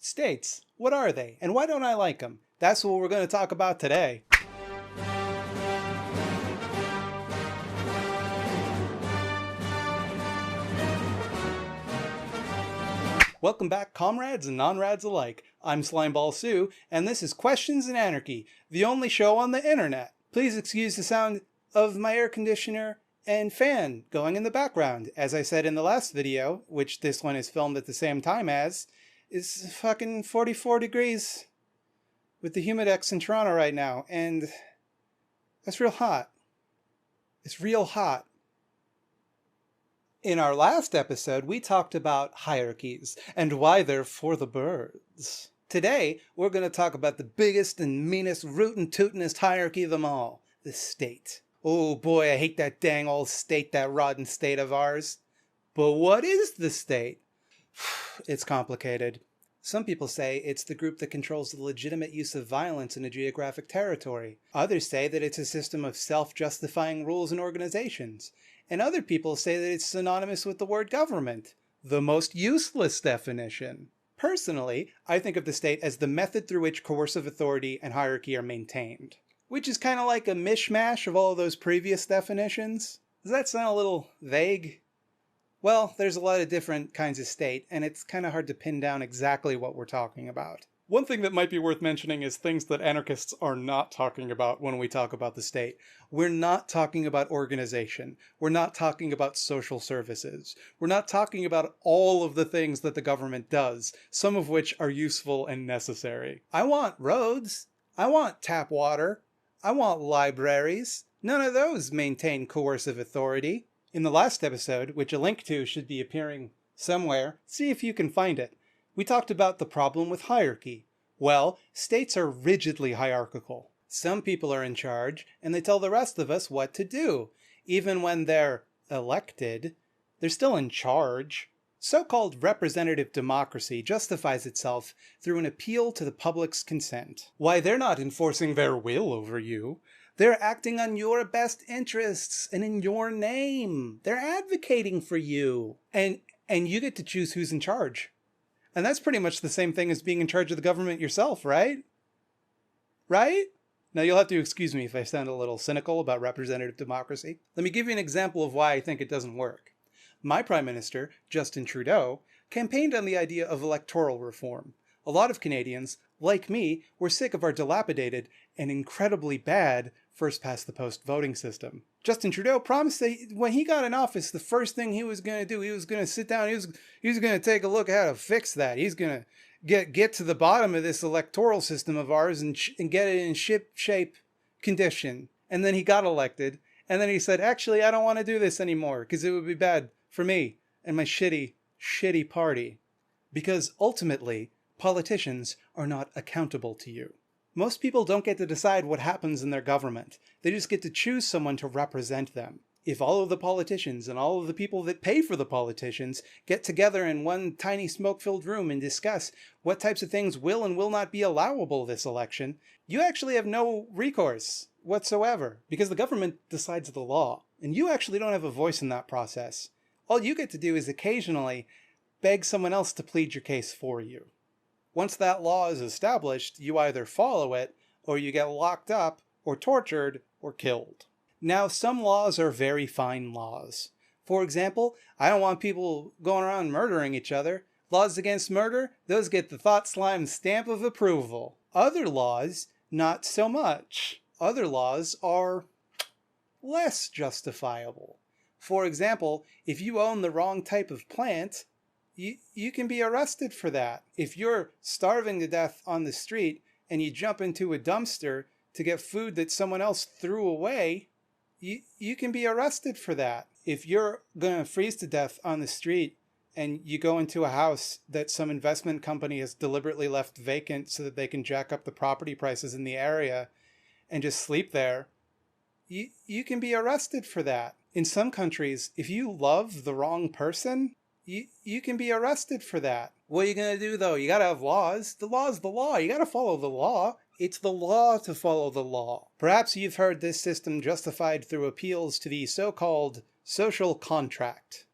States, what are they, and why don't I like them? That's what we're going to talk about today. Welcome back, comrades and non-rads alike. I'm Slimeball Sue, and this is Questions in Anarchy, the only show on the internet. Please excuse the sound of my air conditioner and fan going in the background. As I said in the last video, which this one is filmed at the same time as, is fucking 44 degrees with the humidex in Toronto right now, and that's real hot. It's real hot. In our last episode, we talked about hierarchies and why they're for the birds. Today, we're going to talk about the biggest and meanest, rootin' tootin'est hierarchy of them all, the state. Oh boy, I hate that dang old state, that rotten state of ours. But what is the state? It's complicated. Some people say it's the group that controls the legitimate use of violence in a geographic territory. Others say that it's a system of self-justifying rules and organizations. And other people say that it's synonymous with the word government, the most useless definition. Personally, I think of the state as the method through which coercive authority and hierarchy are maintained. Which is kind of like a mishmash of all of those previous definitions. Does that sound a little vague? Well, there's a lot of different kinds of state, and it's kind of hard to pin down exactly what we're talking about. One thing that might be worth mentioning is things that anarchists are not talking about when we talk about the state. We're not talking about organization. We're not talking about social services. We're not talking about all of the things that the government does, some of which are useful and necessary. I want roads. I want tap water. I want libraries. None of those maintain coercive authority. In the last episode, which a link to should be appearing somewhere, see if you can find it, we talked about the problem with hierarchy. Well, states are rigidly hierarchical. Some people are in charge, and they tell the rest of us what to do. Even when they're elected, they're still in charge. So-called representative democracy justifies itself through an appeal to the public's consent. Why, they're not enforcing their will over you. They're acting on your best interests and in your name. They're advocating for you. And you get to choose who's in charge. And that's pretty much the same thing as being in charge of the government yourself, right? Right? Now you'll have to excuse me if I sound a little cynical about representative democracy. Let me give you an example of why I think it doesn't work. My Prime Minister, Justin Trudeau, campaigned on the idea of electoral reform. A lot of Canadians, like me, were sick of our dilapidated and incredibly bad first-past-the-post voting system. Justin Trudeau promised that when he got in office, the first thing he was going to do, he was going to sit down, he was going to take a look at how to fix that. He's going to get to the bottom of this electoral system of ours and get it in ship-shape condition. And then he got elected, and then he said, actually, I don't want to do this anymore because it would be bad for me and my shitty party. Because ultimately, politicians are not accountable to you. Most people don't get to decide what happens in their government. They just get to choose someone to represent them. If all of the politicians and all of the people that pay for the politicians get together in one tiny smoke-filled room and discuss what types of things will and will not be allowable this election, you actually have no recourse whatsoever because the government decides the law. And you actually don't have a voice in that process. All you get to do is occasionally beg someone else to plead your case for you. Once that law is established, you either follow it, or you get locked up, or tortured, or killed. Now, some laws are very fine laws. For example, I don't want people going around murdering each other. Laws against murder, those get the Thought Slime stamp of approval. Other laws, not so much. Other laws are less justifiable. For example, if you own the wrong type of plant, you can be arrested for that. If you're starving to death on the street and you jump into a dumpster to get food that someone else threw away, you can be arrested for that. If you're going to freeze to death on the street and you go into a house that some investment company has deliberately left vacant so that they can jack up the property prices in the area and just sleep there, you can be arrested for that. In some countries, if you love the wrong person, you can be arrested for that. What are you going to do, though? You got to have laws. The law is the law. You got to follow the law. It's the law to follow the law. Perhaps you've heard this system justified through appeals to the so-called social contract.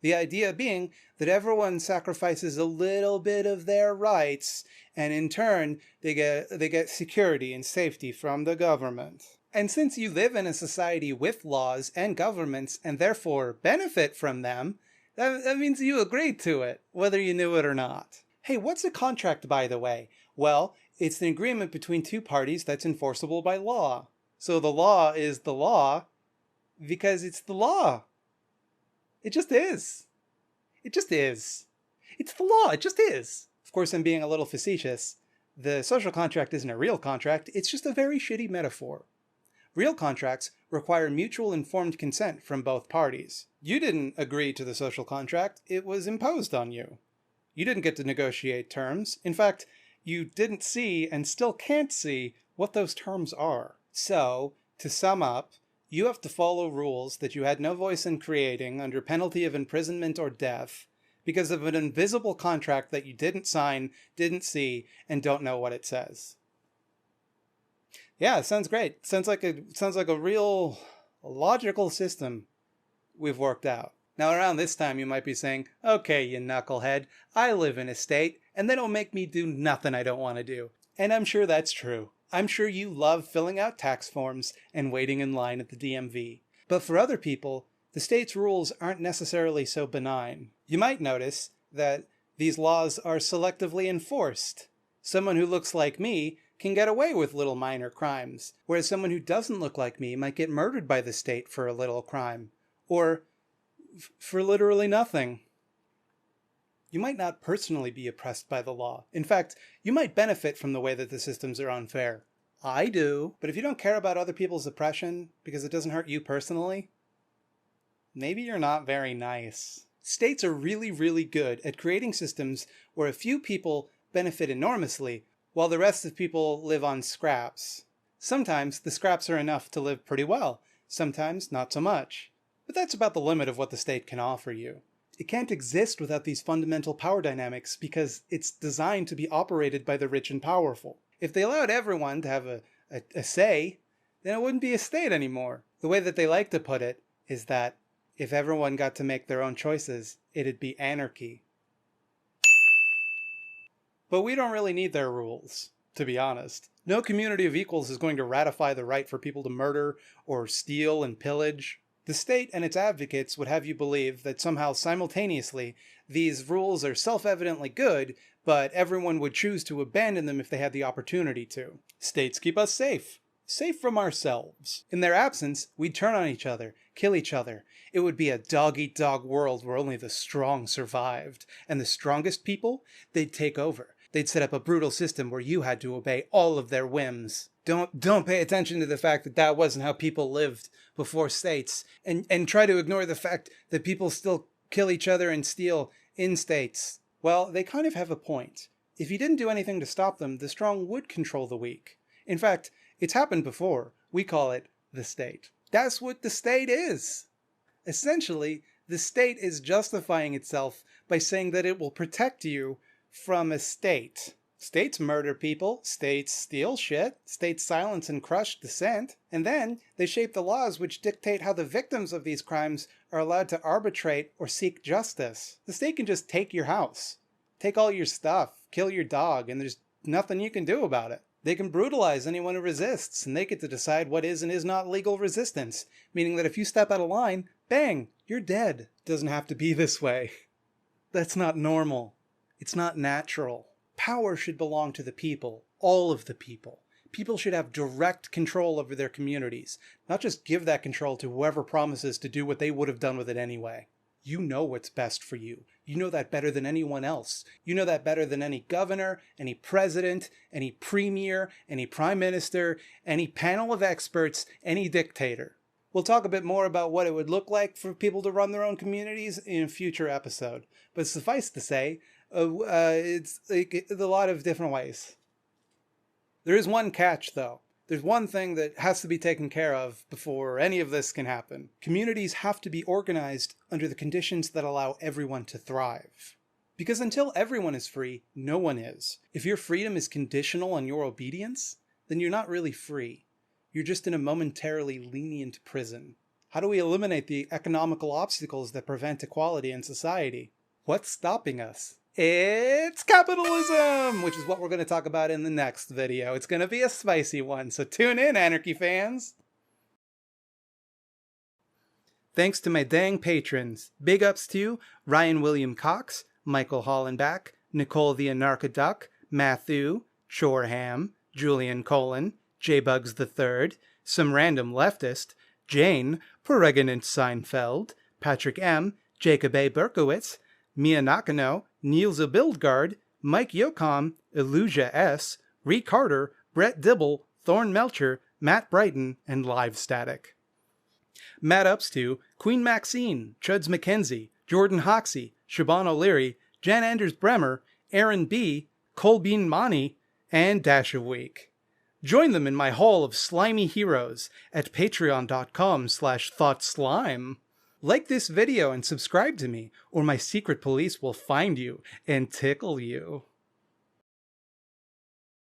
The idea being that everyone sacrifices a little bit of their rights, and in turn, they get security and safety from the government. And since you live in a society with laws and governments, and therefore benefit from them, that means you agreed to it, whether you knew it or not. Hey, what's a contract, by the way? Well, it's an agreement between two parties that's enforceable by law. So the law is the law because it's the law. It just is. It just is. It's the law. It just is. Of course, I'm being a little facetious. The social contract isn't a real contract. It's just a very shitty metaphor. Real contracts require mutual informed consent from both parties. You didn't agree to the social contract. It was imposed on you. You didn't get to negotiate terms. In fact, you didn't see and still can't see what those terms are. So, to sum up, you have to follow rules that you had no voice in creating under penalty of imprisonment or death because of an invisible contract that you didn't sign, didn't see, and don't know what it says. Yeah, it sounds great. Sounds like a real logical system we've worked out. Now around this time you might be saying, okay, you knucklehead, I live in a state and they don't make me do nothing I don't want to do. And I'm sure that's true. I'm sure you love filling out tax forms and waiting in line at the DMV. But for other people, the state's rules aren't necessarily so benign. You might notice that these laws are selectively enforced. Someone who looks like me can get away with little minor crimes, whereas someone who doesn't look like me might get murdered by the state for a little crime, or for literally nothing. You might not personally be oppressed by the law. In fact, you might benefit from the way that the systems are unfair. I do. But if you don't care about other people's oppression because it doesn't hurt you personally, maybe you're not very nice. States are really, really good at creating systems where a few people benefit enormously while the rest of people live on scraps. Sometimes the scraps are enough to live pretty well. Sometimes not so much. But that's about the limit of what the state can offer you. It can't exist without these fundamental power dynamics because it's designed to be operated by the rich and powerful. If they allowed everyone to have a say, then it wouldn't be a state anymore. The way that they like to put it is that if everyone got to make their own choices, it'd be anarchy. But we don't really need their rules, to be honest. No community of equals is going to ratify the right for people to murder or steal and pillage. The state and its advocates would have you believe that somehow simultaneously these rules are self-evidently good, but everyone would choose to abandon them if they had the opportunity to. States keep us safe. Safe from ourselves. In their absence, we'd turn on each other, kill each other. It would be a dog-eat-dog world where only the strong survived. And the strongest people, they'd take over. They'd set up a brutal system where you had to obey all of their whims. Don't pay attention to the fact that that wasn't how people lived before states, and try to ignore the fact that people still kill each other and steal in states. Well, they kind of have a point. If you didn't do anything to stop them, the strong would control the weak. In fact, it's happened before. We call it the state. That's what the state is. Essentially, the state is justifying itself by saying that it will protect you from a state. States murder people, states steal shit, states silence and crush dissent, and then they shape the laws which dictate how the victims of these crimes are allowed to arbitrate or seek justice. The state can just take your house, take all your stuff, kill your dog, and there's nothing you can do about it. They can brutalize anyone who resists, and they get to decide what is and is not legal resistance, meaning that if you step out of line, bang, you're dead. It doesn't have to be this way. That's not normal. It's not natural. Power should belong to the people, all of the people. People should have direct control over their communities, not just give that control to whoever promises to do what they would have done with it anyway. You know what's best for you. You know that better than anyone else. You know that better than any governor, any president, any premier, any prime minister, any panel of experts, any dictator. We'll talk a bit more about what it would look like for people to run their own communities in a future episode. But suffice to say, it's a lot of different ways. There is one catch, though. There's one thing that has to be taken care of before any of this can happen. Communities have to be organized under the conditions that allow everyone to thrive. Because until everyone is free, no one is. If your freedom is conditional on your obedience, then you're not really free. You're just in a momentarily lenient prison. How do we eliminate the economical obstacles that prevent equality in society? What's stopping us? It's capitalism, which is what we're going to talk about in the next video. It's going to be a spicy one, so tune in, Anarchy fans! Thanks to my dang patrons. Big ups to Ryan William Cox, Michael Hollenbach, Nicole the Anarchoduck, Matthew, Chorham, Julian Colin, J-Bugs III, Some Random Leftist, Jane, Peregrine Seinfeld, Patrick M., Jacob A. Berkowitz, Mia Nakano, Niels Bildgard, Mike Yocom, Illusia S., Ree Carter, Brett Dibble, Thorne Melcher, Matt Brighton, and Live Static. Mad ups to Queen Maxine, Chuds McKenzie, Jordan Hoxie, Siobhan O'Leary, Jan Anders Bremer, Aaron B., Colbean Mani, and Dash of Week. Join them in my hall of slimy heroes at patreon.com/thoughtslime. Like this video and subscribe to me, or my secret police will find you and tickle you.